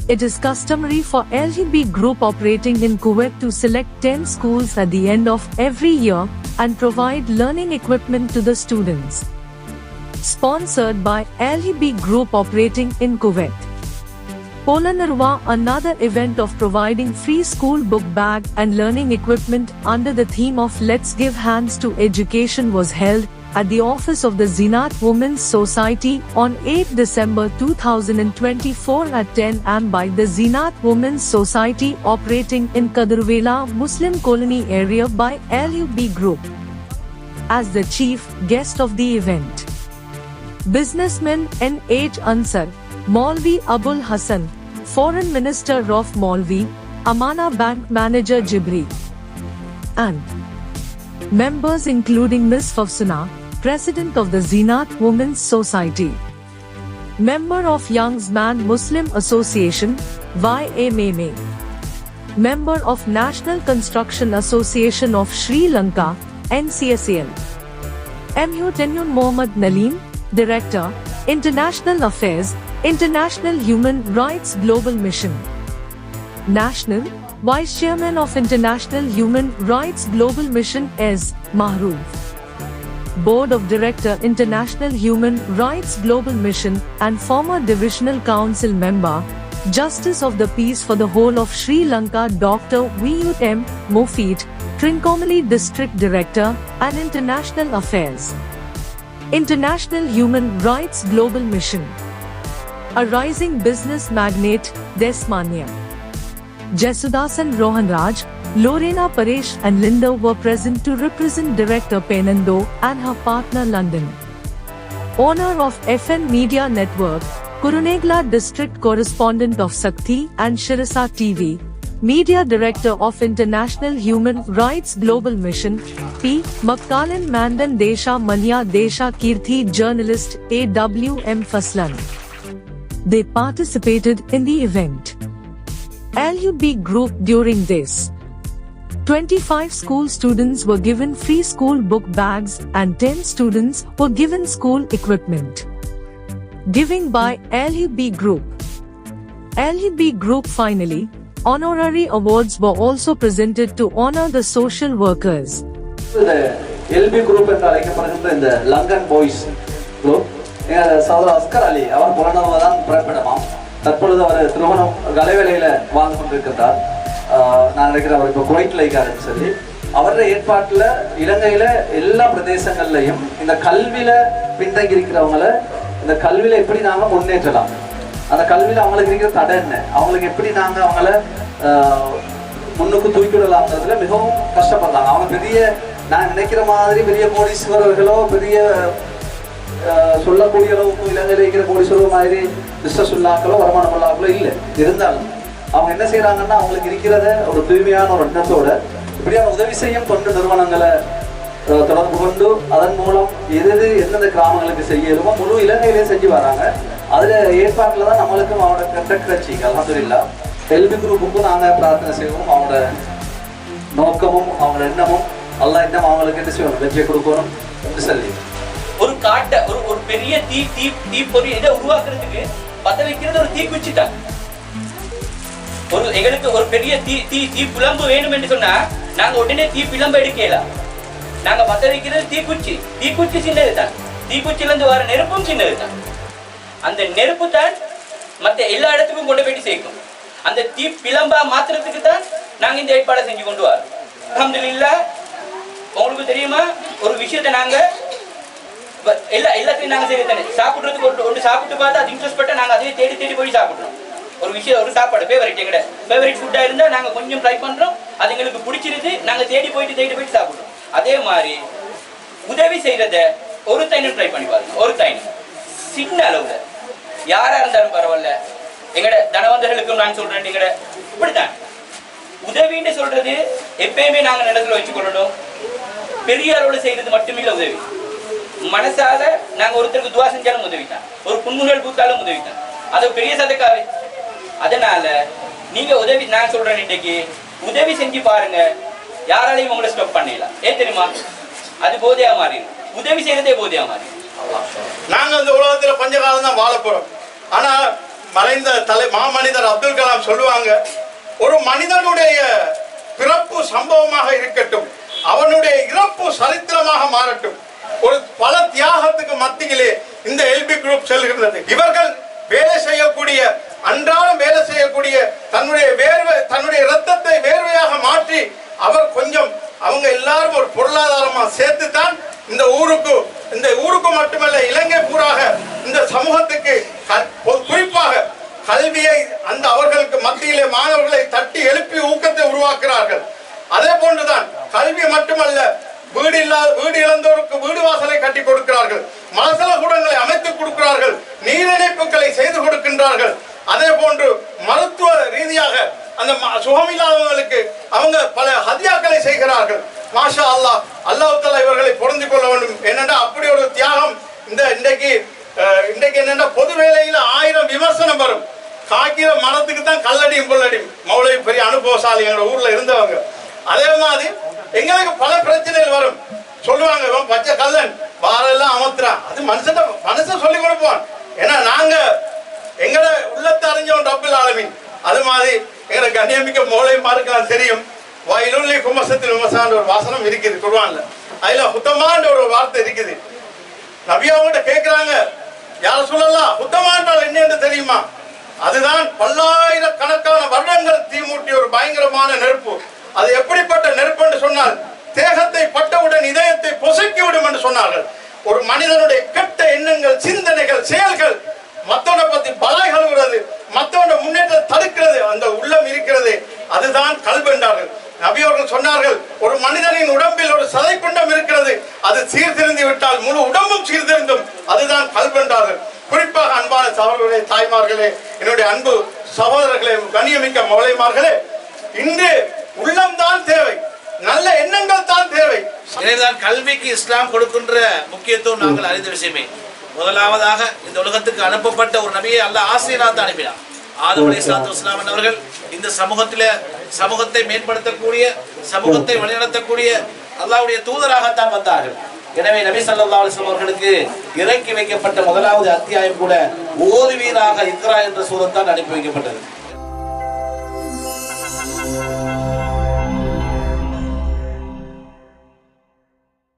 It is customary for LHB Group operating in Kuwait to select 10 schools at the end of every year and provide learning equipment to the students. Sponsored by LHB Group operating in Kuwait. Polanarva, another event of providing free school book bag and learning equipment under the theme of Let's Give Hands to Education was held at the office of the Zinat Women's Society on 8 December 2024 at 10 am by the Zinat Women's Society operating in Kadurvela Muslim Colony area by LUB Group. As the chief guest of the event, businessman N.H. Ansar, Maulvi Abul Hassan, Foreign Minister of Maulvi, Amana Bank Manager Jibri, and members including Ms. Fafsuna, President of the Zinat Women's Society, Member of Young Man Muslim Association, YMMA, Member of National Construction Association of Sri Lanka, NCSAL, Muhyiddin Mohammad Nalim, Director, International Affairs, International Human Rights Global Mission, National Vice Chairman of International Human Rights Global Mission S. Mahroof, Board of Director International Human Rights Global Mission and former Divisional Council Member, Justice of the Peace for the Whole of Sri Lanka Dr. Vyut M. Mofeet, Trincomalee District Director and International Affairs, International Human Rights Global Mission, a rising business magnate, Desmania, Jesudasan Rohanraj, Lorena Paresh and Linda were present to represent Director Penando and her partner London. Owner of FN Media Network, Kurunegala District Correspondent of Sakthi and Shirasa TV, Media Director of International Human Rights Global Mission, P. Makkalan Mandan Desha Manya Desha Kirthi Journalist A.W.M. Faslan. They participated in the event. LUB Group during this 25 school students were given free school book bags and 10 students were given school equipment. Giving by LUB Group. LUB Group finally, honorary awards were also presented to honor the social workers. The LUB Group என்று அழைக்கப்படுகின்ற இந்த Lankan boys group சகோதரர் அஸ்கர் அலி அவர் புலனர்வா தான் பிறப்பிடமாம். தற்பொழுது அவர் திருமணம் கலைவேலையில வாழ்ந்து கொண்டிருக்கிறார். நான் நினைக்கிறேன் அவர் இப்போ குவைட்ல இருக்காருன்னு சொல்லி அவருடைய ஏற்பாட்டில் இலங்கையில எல்லா பிரதேசங்கள்லையும் இந்த கல்வியில பின்தங்கி இருக்கிறவங்களை இந்த கல்வியில எப்படி நாங்க முன்னேற்றலாம், அந்த கல்வியில அவங்களுக்கு இருக்கிற தடை என்ன, அவங்களுக்கு எப்படி நாங்க அவங்கள முன்னுக்கு தூக்கி விடலாம்ன்றதுல மிகவும் கஷ்டப்படுறாங்க. அவங்க பெரிய நான் நினைக்கிற மாதிரி பெரிய கோடீஸ்வரர்களோ பெரிய சொல்லக்கூடிய அளவுக்கு இலங்கையில இருக்கிற கோடீஸ்வரர் மாதிரி பிஸ்னஸ் உள்ளாக்களோ வருமானம் உள்ளாக்களோ இல்லை. இருந்தாலும் அவங்க என்ன செய்யறாங்கன்னா அவங்களுக்கு இருக்கிறத ஒரு தூய்மையான ஒரு எண்ணத்தோட இப்படியான உதவி செய்யும் தொண்டு நிறுவனங்களை தொடர்பு கொண்டு அதன் மூலம் எந்தெந்த கிராமங்களுக்கு செய்யணுமோ முழு இலங்கையிலே செஞ்சு வராங்க. அதுல ஏற்பாட்டில் தான் நம்மளுக்கும் அவனோட கண்டக்ட் கட்சி அல்ஹம்துலில்லாஹ் LUB குரூப்புக்கும் நாங்கள் பிரார்த்தனை செய்வோம். அவங்களோட நோக்கமும் அவங்களோட எண்ணமும் அல்லாஹ் இன்னும் அவங்களுக்கு என்ன செய்யணும், வெற்றியை கொடுக்கணும் என்று சொல்லி ஒரு காட்டை ஒரு பெரிய தீ பொறி இதை உருவாக்குறதுக்கு பத்த வைக்கிறது ஒரு தீக்குச்சி தான். எங்களுக்கு ஒரு பெரிய தீ புலம்பு வேணும் என்று சொன்னா நாங்க உடனே தீ பிளம்ப எடுக்கலாம். நாங்க பத்த வைக்கிறது தீக்குச்சி சின்னது தான். தீக்குச்சில இருந்து வர நெருப்பும் சின்னது தான். அந்த நெருப்பு தான் மற்ற எல்லா இடத்துக்கும் கொண்டு போயிட்டு சேர்க்கும். அந்த தீ பிளம்பா மாத்துறதுக்கு தான் நாங்க இந்த ஏற்பாடை செஞ்சு கொண்டு வரோம். அல்ஹம்துலில்லாஹ். உங்களுக்கு தெரியுமா ஒரு விஷயத்தை நாங்க எல்லாத்தையும் நாங்க செய்யறதானே சாப்பிடுறதுக்கு ஒன்று சாப்பிட்டு பார்த்தா அது இன்ட்ரெஸ்ட் பட்டா நாங்க அதே தேடி போய் சாப்பிடுறோம். ஒரு விஷயம் ஒரு சாப்பாடு ஃபேவரட் எங்கட ஃபேவரட் ஃபுட்டா இருந்தா நாங்க கொஞ்சம் ட்ரை பண்றோம், அது எங்களுக்கு பிடிச்சிருது, நாங்க தேடி போயிட்டு சாப்பிடுறோம். அதே மாதிரி உதவி செய்யறத ஒரு தைனம் ட்ரை பண்ணி பாருங்க. ஒரு தைனம் சின்ன அளவுல யாரா இருந்தாலும் பரவாயில்ல. எங்கட தனவந்தர்களுக்கும் நான் சொல்றேன், எங்கட இப்படித்தான் உதவின்னு சொல்றது எப்பயுமே நாங்க நிலத்துல வச்சுக்கொள்ளணும். பெரிய அளவுல செய்யறது மட்டுமில்ல உதவி. மனசால நாங்க ஒருத்தருக்கு துவா செஞ்சாலும் உதவித்தான், ஒரு புன்முறுவல் பூத்தாலும் உதவித்தான், அது பெரிய சதக்காவே. அதனால நீங்க உதவி நான் சொல்றேன், இன்னைக்கு உதவி செஞ்சு பாருங்க, யாராலையும் உங்களை ஸ்டாப் பண்ணிடலாம். ஏன் தெரியுமா? அது போதையா மாறிடும். உதவி செய்யறதே போதையா மாறிடும். நாங்க இந்த உலகத்துல பஞ்சகாலம் தான் வாழ போறோம். ஆனா மறைந்த மாமனிதர் அப்துல் கலாம் சொல்லுவாங்க, ஒரு மனிதனுடைய பிறப்பு சம்பவமாக இருக்கட்டும், அவனுடைய இறப்பு சரித்திரமாக மாறட்டும். ஒரு பல தியாகத்துக்கு மத்தியிலே இந்த எல்பி குரூப் செல்கிறது. இவர்கள் வேலை செய்யக்கூடிய, அன்றாடம் வேலை செய்யக்கூடிய தன்னுடைய இரத்தத்தை வேர்வையாக மாற்றி அவர் கொஞ்சம் அவங்க எல்லாரும் ஒரு பொருளாதாரமா சேர்த்து தான் இந்த ஊருக்கு மட்டுமல்ல இலங்கை பூராக இந்த சமூகத்துக்கு குறிப்பாக கல்வியை அந்த அவர்களுக்கு மத்தியிலே மாணவர்களை தட்டி எழுப்பி ஊக்கத்தை உருவாக்குகிறார்கள். அதே போன்றுதான் கல்வி மட்டுமல்ல, வீடு இழந்தோருக்கு வீடு வாசலை கட்டி கொடுக்கிறார்கள், மலசல கூடங்களை அமைத்துக் கொடுக்கிறார்கள், நீர் இணைப்புகளை செய்து கொடுக்கின்றார்கள். அதே போன்று மருத்துவ ரீதியாக அந்த சுகமில்லாதவர்களுக்கு அவங்க பல ஹதியாக்களை செய்கிறார்கள். மாஷா அல்லாஹ், அல்லாஹ் தஆலா இவர்களை பொருந்திக் கொள்ள வேண்டும். என்னென்னா அப்படி ஒரு தியாகம் இன்றைக்கு என்னென்னா பொது வேலையில 1000 விமர்சனம் வரும். காய்க்கிற மரத்துக்கு தான் கல்லடியும் கொள்ளடியும். மௌலவி பெரிய அனுபவசாலி எங்க ஊர்ல இருந்தவங்க. அதே மாதிரி எங்களுக்கு பல பிரச்சனைகள் வரும். சொல்லுவாங்க, இவன் பச்சை கல்லன் வாரெல்லாம் அமர்த்துறான். அது மனுஷன் சொல்லி கொடுப்போம். ஏன்னா நாங்க எங்கட உள்ளத்தை அறிஞ்சவன் ரப்பில் ஆலமீன். அது மாதிரி எங்களை கண்ணியமிக்க மௌலவிமாருக்கு தெரியும். வயலுள்ளி குமசத்தில் விமர்சனம் ஒரு வாசனம் இருக்குது குர்ஆன்ல. அதுல ஹுத்தமான்ற ஒரு வார்த்தை இருக்குது. நபி அவங்கள்ட்ட கேட்கிறாங்க, யார சொல்லலாம் ஹுத்தமான்றால் என்ன என்று தெரியுமா? அதுதான் பல்லாயிரக்கணக்கான வருடங்கள் தீமூட்டிய ஒரு பயங்கரமான நெருப்பு. அது எப்படிப்பட்ட நெருப்பு என்று சொன்னால், தேகத்தை பட்டவுடன் இதயத்தை பொசுக்கி விடும் என்று சொன்னார்கள். ஒரு மனிதனுடைய கெட்ட எண்ணங்கள், சிந்தனைகள், செயல்கள் மத்தவனை பத்தி பலாய் கழுவுறது, மத்தவனை முன்னேற்றம் தடுக்கிறது, அந்த உள்ளம் இருக்கிறது, அதுதான் கல்பு என்றார்கள். நபி அவர்கள் சொன்னார்கள், ஒரு மனிதனின் உடம்பில் ஒரு சதைப்பிண்டம் இருக்கிறது, அது சீர்திருந்தி விட்டால் முழு உடம்பும் சீர்திருந்தும், அதுதான் கல்பு என்றார்கள். குறிப்பாக அன்பான சகோதரர்களே, தாய்மார்களே, என்னுடைய அன்பு சகோதரர்களே, கண்ணியமிக்க மௌலைமார்களே, இன்று உள்ளம்தான் தேவை, நல்ல எண்ணங்கள் தான் தேவை. எனவேதான் கல்விக்கு இஸ்லாம் கொடுக்கின்ற முக்கியத்துவம் நாங்கள் அறிந்த விஷயமே. முதலாவதாக இந்த உலகத்துக்கு அனுப்பப்பட்ட ஒரு நபியை அல்லாஹ் ஆசிரியராக தான் அனுப்பினார். ஆதம் அலைஹிஸ்ஸலாத்து வஸ்ஸலாம் அவர்கள் இந்த சமூகத்தை மேம்படுத்தக்கூடிய, சமூகத்தை வழிநடத்தக்கூடிய அல்லாஹ்வுடைய தூதராகத்தான் வந்தார்கள். எனவே நபி ஸல்லல்லாஹு அலைஹி வஸல்லம் அவர்களுக்கு இறக்கி வைக்கப்பட்ட முதலாவது அத்தியாயம் கூட ஓதுவீராக இக்ரா என்ற சூரத்தான் அனுப்பி வைக்கப்பட்டது.